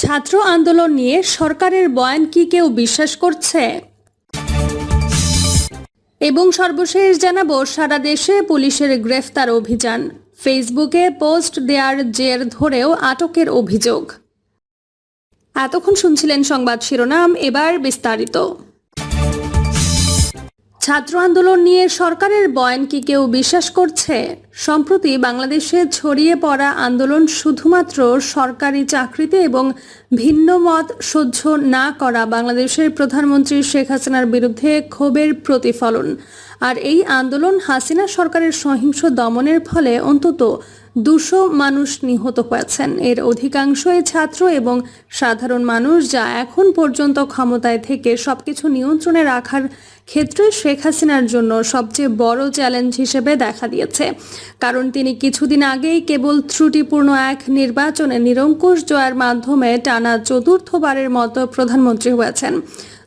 ছাত্র আন্দোলন নিয়ে সরকারের বয়ান কি কেউ বিশ্বাস করছে? এবং সর্বশেষ জানাবো সারা দেশে পুলিশের গ্রেফতার অভিযান, ফেসবুকে পোস্ট দেওয়ার জের ধরেও আটকের অভিযোগ। এতক্ষণ শুনছিলেন সংবাদ শিরোনাম, এবার বিস্তারিত। ছাত্র আন্দোলন নিয়ে সরকারের বয়ান কি কেউ বিশ্বাস করছে? সম্প্রতি বাংলাদেশে ছড়িয়ে পড়া আন্দোলন শুধুমাত্র সরকারি চাকরিতে এবং ভিন্ন মত সহ্য না করা বাংলাদেশের প্রধানমন্ত্রী শেখ হাসিনার বিরুদ্ধে ক্ষোভের প্রতিফলন। আর এই আন্দোলন হাসিনা সরকারের সহিংস দমনের ফলে অন্তত 200 মানুষ নিহত হয়েছেন। এর অধিকাংশই ছাত্র এবং সাধারণ মানুষ, যা এখন পর্যন্ত ক্ষমতায় থেকে সবকিছু নিয়ন্ত্রণে রাখার ক্ষেত্রে শেখ হাসিনার জন্য সবচেয়ে বড় চ্যালেঞ্জ হিসেবে দেখা দিয়েছে। কারণ তিনি কিছুদিন আগেই কেবল ত্রুটিপূর্ণ এক নির্বাচনে নিরঙ্কুশ জয়ের মাধ্যমে টানা চতুর্থবারের মতো প্রধানমন্ত্রী হয়েছেন।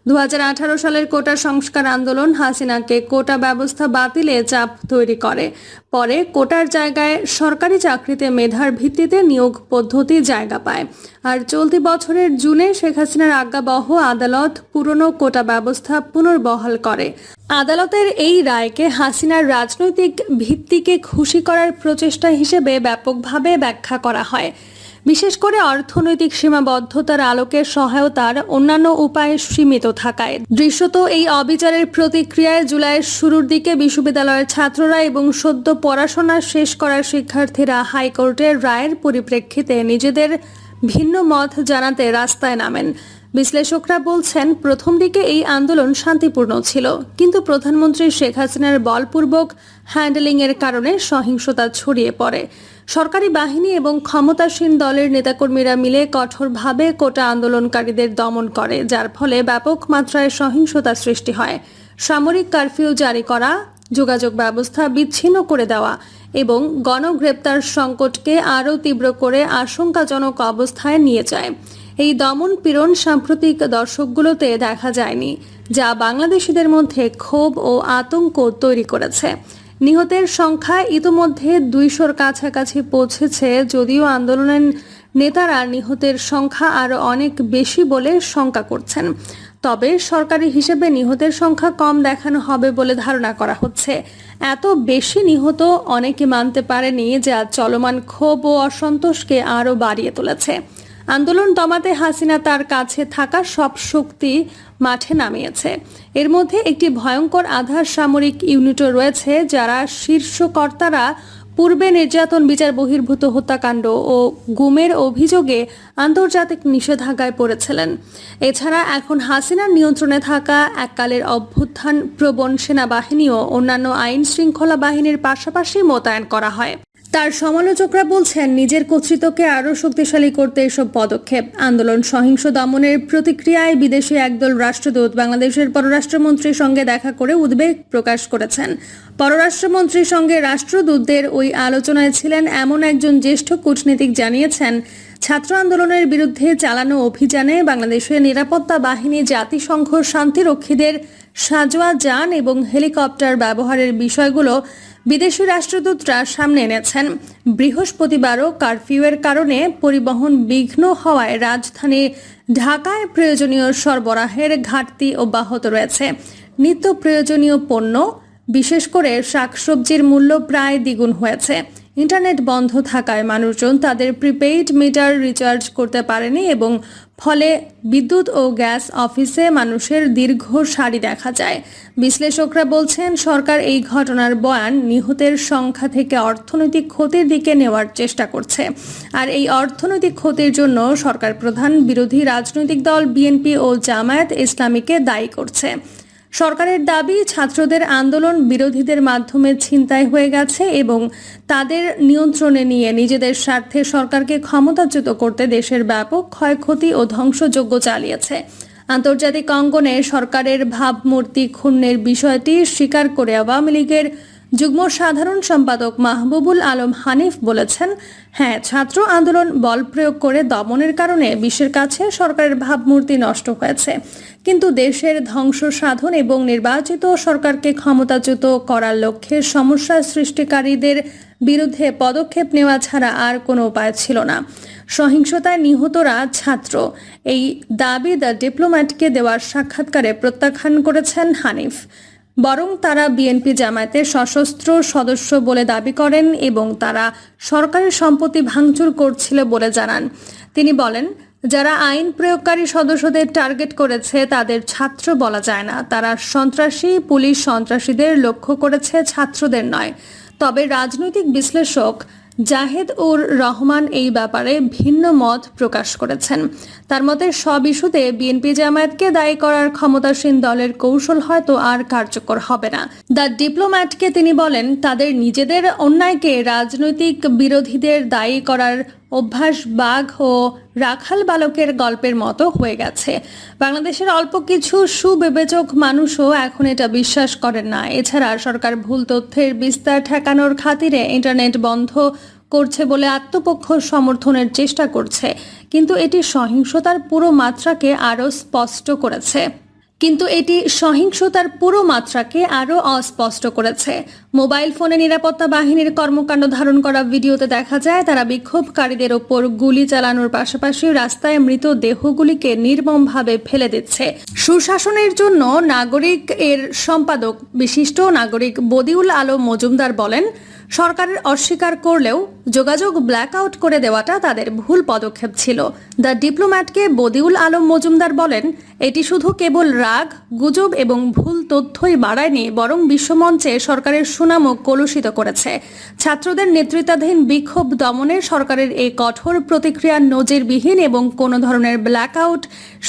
2018 সালের কোটা সংস্কার আন্দোলন হাসিনাকে কোটা ব্যবস্থা বাতিলে চাপ তৈরি করে। পরে কোটার জায়গায় সরকারি চাকরিতে মেধার ভিত্তিতে নিয়োগ পদ্ধতি জায়গা পায়। আর চলতি বছরের জুনে শেখ হাসিনার আজ্ঞাবহ আদালত পুরনো কোটা ব্যবস্থা পুনর্বহাল করে। আদালতের এই রায়কে হাসিনার রাজনৈতিক ভিত্তিকে খুশি করার প্রচেষ্টা হিসেবে ব্যাপকভাবে ব্যাখ্যা করা হয়। বিশেষ করে অর্থনৈতিক সীমাবদ্ধতার আলোকে সহায়তার অন্যান্য উপায়ে সীমিত থাকায়। দৃশ্যত এই অবিচারের প্রতিক্রিয়ায় জুলাইয়ের শুরুর দিকে বিশ্ববিদ্যালয়ের ছাত্ররা এবং সদ্য পড়াশোনা শেষ করা শিক্ষার্থীরা হাইকোর্টের রায়ের পরিপ্রেক্ষিতে নিজেদের ভিন্ন মত জানাতে রাস্তায় নামেন। বিশ্লেষকরা বলছেন, প্রথম দিকে এই আন্দোলন শান্তিপূর্ণ ছিল, কিন্তু প্রধানমন্ত্রী শেখ হাসিনার বলপূর্বক হ্যান্ডলিংয়ের কারণে সহিংসতা ছড়িয়ে পড়ে। সরকারি বাহিনী এবং ক্ষমতাসীন দলের নেতাকর্মীরা মিলে কঠোরভাবে কোটা আন্দোলনকারীদের দমন করে, যার ফলে ব্যাপক মাত্রায় সহিংসতা সৃষ্টি হয়। সামরিক কারফিউ জারি করা, যোগাযোগ ব্যবস্থা বিচ্ছিন্ন করে দেওয়া এবং গণগ্রেপ্তার সংকটকে আরও তীব্র করে আশঙ্কাজনক অবস্থায় নিয়ে যায়। এই দমন পীড়ন সাম্প্রতিক দশকগুলোতে দেখা যায়নি, যা বাংলাদেশিদের মধ্যে ক্ষোভ ও আতঙ্ক তৈরি করেছে। নিহতের সংখ্যা ইতোমধ্যে 200-র কাছাকাছি পৌঁছেছে, যদিও আন্দোলনের নেতারা নিহতের সংখ্যা আরও অনেক বেশি বলে শঙ্কা করছেন। তবে সরকারি হিসেবে নিহতের সংখ্যা কম দেখানো হবে বলে ধারণা করা হচ্ছে। এত বেশি নিহত অনেকে মানতে পারেনি, যা চলমান ক্ষোভ ও অসন্তোষকে আরও বাড়িয়ে তুলেছে। আন্দোলন দমাতে হাসিনা তার কাছে থাকা সব শক্তি মাঠে নামিয়েছে। এর মধ্যে একটি ভয়ঙ্কর আধা সামরিক ইউনিটও রয়েছে, যারা শীর্ষ কর্তারা পূর্বে নির্যাতন, বিচার বহির্ভূত হত্যাকাণ্ড ও গুমের অভিযোগে আন্তর্জাতিক নিষেধাজ্ঞায় পড়েছিলেন। এছাড়া এখন হাসিনার নিয়ন্ত্রণে থাকা এককালের অভ্যুত্থান প্রবণ সেনাবাহিনী ও অন্যান্য আইন শৃঙ্খলা বাহিনীর পাশাপাশি মোতায়েন করা হয়। তার সমালোচকরা বলছেন, নিজের কর্তৃত্বকে আরও শক্তিশালী করতে এসব পদক্ষেপ। আন্দোলন সহিংস দমনের প্রতিক্রিয়ায় বিদেশি একদল রাষ্ট্রদূত বাংলাদেশের পররাষ্ট্রমন্ত্রীর সঙ্গে দেখা করে উদ্বেগ প্রকাশ করেছেন। পররাষ্ট্রমন্ত্রীর সঙ্গে রাষ্ট্রদূতদের ওই আলোচনায় ছিলেন এমন একজন জ্যেষ্ঠ কূটনীতিক জানিয়েছেন, ছাত্র আন্দোলনের বিরুদ্ধে চালানো অভিযানে বাংলাদেশের নিরাপত্তা বাহিনী জাতিসংঘ শান্তিরক্ষীদের সাঁজোয়া যান এবং হেলিকপ্টার ব্যবহারের বিষয়গুলো বিদেশি রাষ্ট্রদূতরা সামনে এনেছেন। বৃহস্পতিবারও কারফিউয়ের কারণে পরিবহন বিঘ্ন হওয়ায় রাজধানী ঢাকায় প্রয়োজনীয় সরবরাহের ঘাটতি অব্যাহত রয়েছে। নিত্য প্রয়োজনীয় পণ্য, বিশেষ করে শাকসবজির মূল্য প্রায় দ্বিগুণ হয়েছে। ইন্টারনেট বন্ধ থাকায় মানুষজন তাদের প্রিপেইড মিটার রিচার্জ করতে পারেনি এবং ফলে বিদ্যুৎ ও গ্যাস অফিসে মানুষের দীর্ঘ সারি দেখা যায়। বিশ্লেষকরা বলছেন, সরকার এই ঘটনার বয়ান নিহতের সংখ্যা থেকে অর্থনৈতিক ক্ষতির দিকে নেওয়ার চেষ্টা করছে। আর এই অর্থনৈতিক ক্ষতির জন্য সরকার প্রধান বিরোধী রাজনৈতিক দল বিএনপি ও জামায়াত ইসলামীকে দায়ী করছে। সরকারের দাবি, ছাত্রদের আন্দোলন বিরোধীদের মাধ্যমে ছিনতাই হয়ে গেছে এবং তাদের নিয়ন্ত্রণে নিয়ে নিজেদের স্বার্থে সরকারকে ক্ষমতাচ্যুত করতে দেশের ব্যাপক ক্ষয়ক্ষতি ও ধ্বংসযজ্ঞ চালিয়েছে। আন্তর্জাতিক অঙ্গনে সরকারের ভাবমূর্তি ক্ষুণ্ণের বিষয়টি স্বীকার করে আওয়ামী লীগের যুগ্ম সাধারণ সম্পাদক মাহবুবুল আলম হানিফ বলেছেন, হ্যাঁ, ছাত্র আন্দোলন বল প্রয়োগ করে দমনের কারণে বিশ্বের কাছে সরকারের ভাবমূর্তি নষ্ট হয়েছে, কিন্তু দেশের ধ্বংস সাধন এবং নির্বাচিত সরকারকে ক্ষমতাচ্যুত করার লক্ষ্যে সমস্যা সৃষ্টিকারীদের বিরুদ্ধে পদক্ষেপ নেওয়া ছাড়া আর কোনো উপায় ছিল না। সহিংসতায় নিহতরা ছাত্র, এই দাবি দ্য ডিপ্লোম্যাটকে দেওয়ার সাক্ষাৎকারে প্রত্যাখ্যান করেছেন হানিফ। বরং তারা বিএনপি জামায়াতের সশস্ত্র সদস্য বলে দাবি করেন এবং তারা সরকারি সম্পত্তি ভাঙচুর করছিল বলে জানান। তিনি বলেন, যারা আইন প্রয়োগকারী সদস্যদের টার্গেট করেছে তাদের ছাত্র বলা যায় না। তারা সন্ত্রাসী, পুলিশ সন্ত্রাসীদের লক্ষ্য করেছে, ছাত্রদের নয়। তবে রাজনৈতিক বিশ্লেষক জাহেদ উর রহমান এই ব্যাপারে ভিন্ন মত প্রকাশ করেছেন। তার মতে সব ইস্যুতে বিএনপি জামায়াতকে দায়ী করার ক্ষমতাসীন দলের কৌশল হয়তো আর কার্যকর হবে না। দ্য ডিপ্লোম্যাটকে তিনি বলেন, তাদের নিজেদের অন্যায়কে রাজনৈতিক বিরোধীদের দায়ী করার অভ্যাস বাঘ ও রাখাল বালকের গল্পের মতো হয়ে গেছে। বাংলাদেশের অল্প কিছু সুবিবেচক মানুষও এখন এটা বিশ্বাস করেন না। এছাড়া সরকার ভুল তথ্যের বিস্তার ঠেকানোর খাতিরে ইন্টারনেট বন্ধ করছে বলে আত্মপক্ষ সমর্থনের চেষ্টা করছে, কিন্তু এটি সহিংসতার পুরো মাত্রাকে আরও অস্পষ্ট করেছে। মোবাইল ফোনে নিরাপত্তা বাহিনীর কর্মকাণ্ড ধারণ করা ভিডিওতে দেখা যায়, তারা বিক্ষোভকারীদের ওপর গুলি চালানোর পাশাপাশি রাস্তায় মৃতদেহগুলিকে নির্মমভাবে ফেলে দিচ্ছে। সুশাসনের জন্য নাগরিক এর সম্পাদক বিশিষ্ট নাগরিক বদিউল আলম মজুমদার বলেন, সরকারের অস্বীকার করলেও যোগাযোগ ব্ল্যাকআউট করে দেওয়াটা তাদের ভুল পদক্ষেপ ছিল। দ্য ডিপ্লোম্যাটকে বদিউল আলম মজুমদার বলেন, এটি শুধু কেবল রাগ, গুজব এবং ভুল তথ্যই বাড়ায়নি, বরং বিশ্বমঞ্চে সরকারের সুনামও কলুষিত করেছে। ছাত্রদের নেতৃত্বাধীন বিক্ষোভ দমনে সরকারের এই কঠোর প্রতিক্রিয়া নজিরবিহীন এবং কোনো ধরনের ব্ল্যাকআউট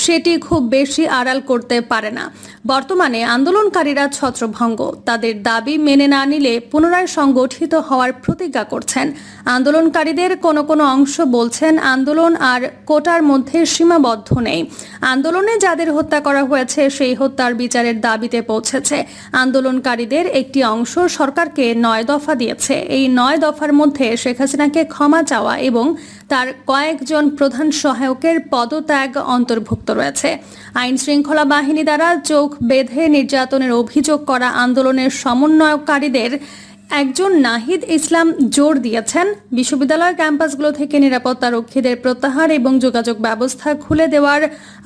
সেটি খুব বেশি আড়াল করতে পারে না। বর্তমানে আন্দোলনকারীরা ছত্রভঙ্গ, তাদের দাবি মেনে না নিলে পুনরায় সংগঠিত হওয়ার প্রতিজ্ঞা করছেন। আন্দোলনকারীদের কোনো অংশ বলছেন, আন্দোলন আর কোটার মধ্যে সীমাবদ্ধ নেই। আন্দোলনে যাদের হত্যা করা হয়েছে সেই হত্যার বিচারের দাবিতে পৌঁছেছে। আন্দোলনকারীদের একটি অংশ সরকারকে 9 দফা দিয়েছে। এই 9 দফার মধ্যে শেখ হাসিনাকে ক্ষমা চাওয়া এবং তার কয়েকজন প্রধান সহায়কের পদত্যাগ অন্তর্ভুক্ত রয়েছে। আইন শৃঙ্খলা বাহিনী দ্বারা চোখ বেঁধে নির্যাতনের অভিযোগ করা আন্দোলনের সমন্বয়কারীদের একজন নাহিদ ইসলাম জোর দিয়েছেন, বিশ্ববিদ্যালয় ক্যাম্পাসগুলো থেকে নিরাপত্তা রক্ষীদের প্রত্যাহার এবং যোগাযোগ ব্যবস্থা খুলে দেওয়ার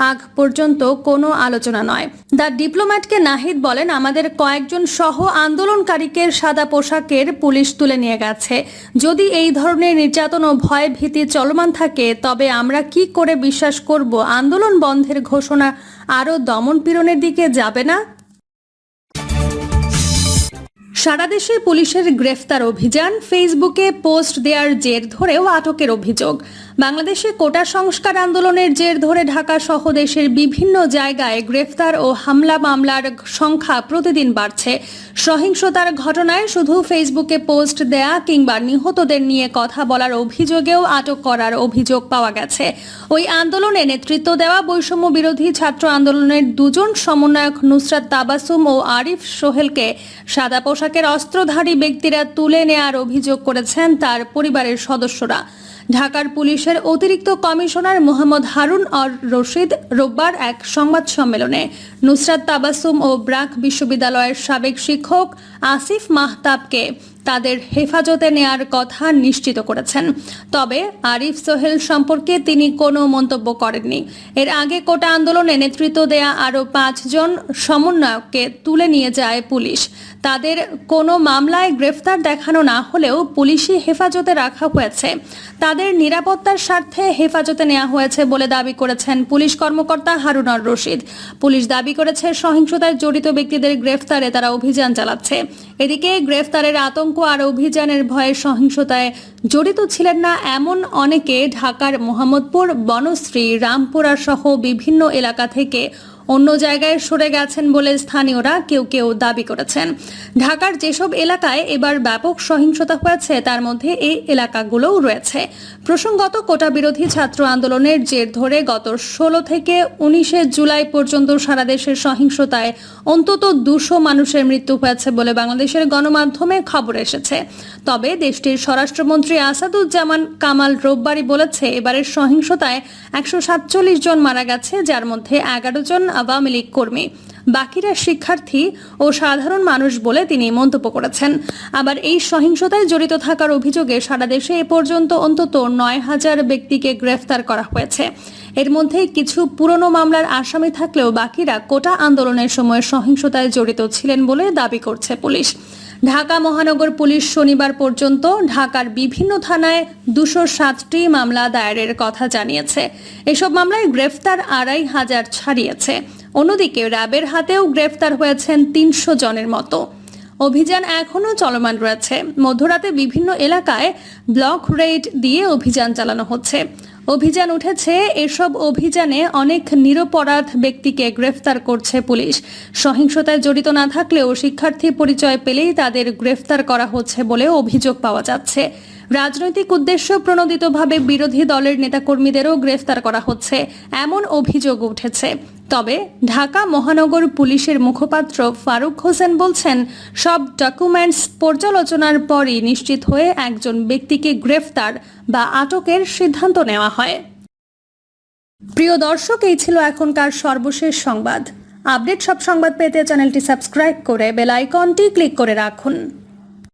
আগ পর্যন্ত কোনো আলোচনা নয়। দ্য ডিপ্লোম্যাটকে নাহিদ বলেন, আমাদের কয়েকজন সহ আন্দোলনকারীকে সাদা পোশাকের পুলিশ তুলে নিয়ে গেছে। যদি এই ধরনের নির্যাতন ও ভয় ভীতি চলমান থাকে তবে আমরা কি করে বিশ্বাস করব আন্দোলন বন্ধের ঘোষণা আরও দমন পীড়নের দিকে যাবে না? সারা দেশে পুলিশের গ্রেফতার অভিযান, ফেসবুকে পোস্ট দেওয়ার জের ধরেও আটকের অভিযোগ। বাংলাদেশে কোটা সংস্কার আন্দোলনের জের ধরে ঢাকা সহ দেশের বিভিন্ন জায়গায় গ্রেফতার ও হামলা মামলার সংখ্যা প্রতিদিন বাড়ছে। সহিংসতার ঘটনায় শুধু ফেসবুকে পোস্ট দেয়া কিংবা নিহতদের নিয়ে কথা বলার অভিযোগেও আটক করার অভিযোগ পাওয়া গেছে। ওই আন্দোলনে নেতৃত্ব দেওয়া বৈষম্য বিরোধী ছাত্র আন্দোলনের 2 জন সমন্বয়ক নুসরাত তাবাসুম ও আরিফ সোহেলকে সাদা পোশাকের অস্ত্রধারী ব্যক্তিরা তুলে নেয়ার অভিযোগ করেছেন তার পরিবারের সদস্যরা। ঢাকার পুলিশের অতিরিক্ত কমিশনার মোহাম্মদ হারুন আর রশিদ রোববার এক সংবাদ সম্মেলনে নুসরাত তাবাসুম ও ব্র্যাক বিশ্ববিদ্যালয়ের সাবেক শিক্ষক আসিফ মাহতাবকে তাদের হেফাজতে নেয়ার কথা নিশ্চিত করেছেন। তবে আরিফ সোহেল সম্পর্কে তিনি কোনো মন্তব্য করেননি। এর আগে কোটা আন্দোলনে নেতৃত্ব দেয়া আরও 5 জন সমন্বয়ককে তুলে নিয়ে যায় পুলিশ। তাদের কোনো মামলায় গ্রেফতার দেখানো না হলেও পুলিশি হেফাজতে রাখা হয়েছে। তাদের নিরাপত্তার স্বার্থে হেফাজতে নেওয়া হয়েছে বলে দাবি করেছেন পুলিশ কর্মকর্তা হারুন আর রশিদ। পুলিশ দাবি করেছে সহিংসতায় জড়িত ব্যক্তিদের গ্রেফতারে তারা অভিযান চালাচ্ছে। এদিকে গ্রেফতারের আতঙ্ক আর অভিযানের ভয়ে সহিংসতায় জড়িত ছিলেন না এমন অনেকে ঢাকার মোহাম্মদপুর, বনশ্রী, রামপুরা সহ বিভিন্ন এলাকা থেকে অন্য জায়গায় সরে গেছেন বলে স্থানীয়রা কেউ কেউ দাবি করেছেন। ঢাকার যেসব এলাকায় এবার ব্যাপক সহিংসতা হয়েছে তার মধ্যে এই এলাকাগুলোও রয়েছে। প্রসঙ্গত, কোটা বিরোধী ছাত্র আন্দোলনের জের ধরে গত 16 থেকে 19 জুলাই পর্যন্ত সারা দেশের সহিংসতায় অন্তত 200 মানুষের মৃত্যু হয়েছে বলে বাংলাদেশের গণমাধ্যমে খবর এসেছে। তবে দেশটির স্বরাষ্ট্রমন্ত্রী আসাদুজ্জামান কামাল রোববারই বলেছে, এবারের সহিংসতায় 147 জন মারা গেছে, যার মধ্যে 11 জন আওয়ামী লীগ কর্মী, বাকিরা শিক্ষার্থী ও সাধারণ মানুষ বলে তিনি মন্তব্য করেছেন। আবার এই সহিংসতায় জড়িত থাকার অভিযোগে সারা দেশে এ পর্যন্ত অন্তত 9,000 ব্যক্তিকে গ্রেফতার করা হয়েছে। এর মধ্যে কিছু পুরনো মামলার আসামি থাকলেও বাকিরা কোটা আন্দোলনের সময় সহিংসতায় জড়িত ছিলেন বলে দাবি করছে পুলিশ। ঢাকা মহানগর পুলিশ শনিবার পর্যন্ত ঢাকার বিভিন্ন থানায় 207টি মামলা দায়েরের কথা জানিয়েছে। এসব মামলায় গ্রেফতার 2,500 ছাড়িয়েছে। অন্যদিকে র্যাবের হাতেও গ্রেফতার হয়েছেন 300 জনের মতো। অভিযান এখনও চলমান রয়েছে। মধ্যরাতে বিভিন্ন এলাকায় ব্লক রেড দিয়ে অভিযান চালানো হচ্ছে। অভিযান উঠেছে, এসব অভিযানে অনেক নিরপরাধ ব্যক্তিকে গ্রেফতার করছে পুলিশ। সহিংসতায় জড়িত না থাকলেও শিক্ষার্থী পরিচয় পেলেই তাদের গ্রেফতার করা হচ্ছে বলে অভিযোগ পাওয়া যাচ্ছে। রাজনৈতিক উদ্দেশ্য প্রণোদিতভাবে বিরোধী দলের নেতাকর্মীদেরও গ্রেফতার করা হচ্ছে, এমন অভিযোগ উঠেছে। তবে ঢাকা মহানগর পুলিশের মুখপাত্র ফারুক হোসেন বলছেন, সব ডকুমেন্টস পর্যালোচনার পরই নিশ্চিত হয়ে একজন ব্যক্তিকে গ্রেফতার বা আটকের সিদ্ধান্ত নেওয়া হয়। প্রিয় দর্শক, এই ছিল এখনকার সর্বশেষ সংবাদ। আপডেট সব সংবাদ পেতে চ্যানেলটি সাবস্ক্রাইব করে বেল আইকনটি ক্লিক করে রাখুন।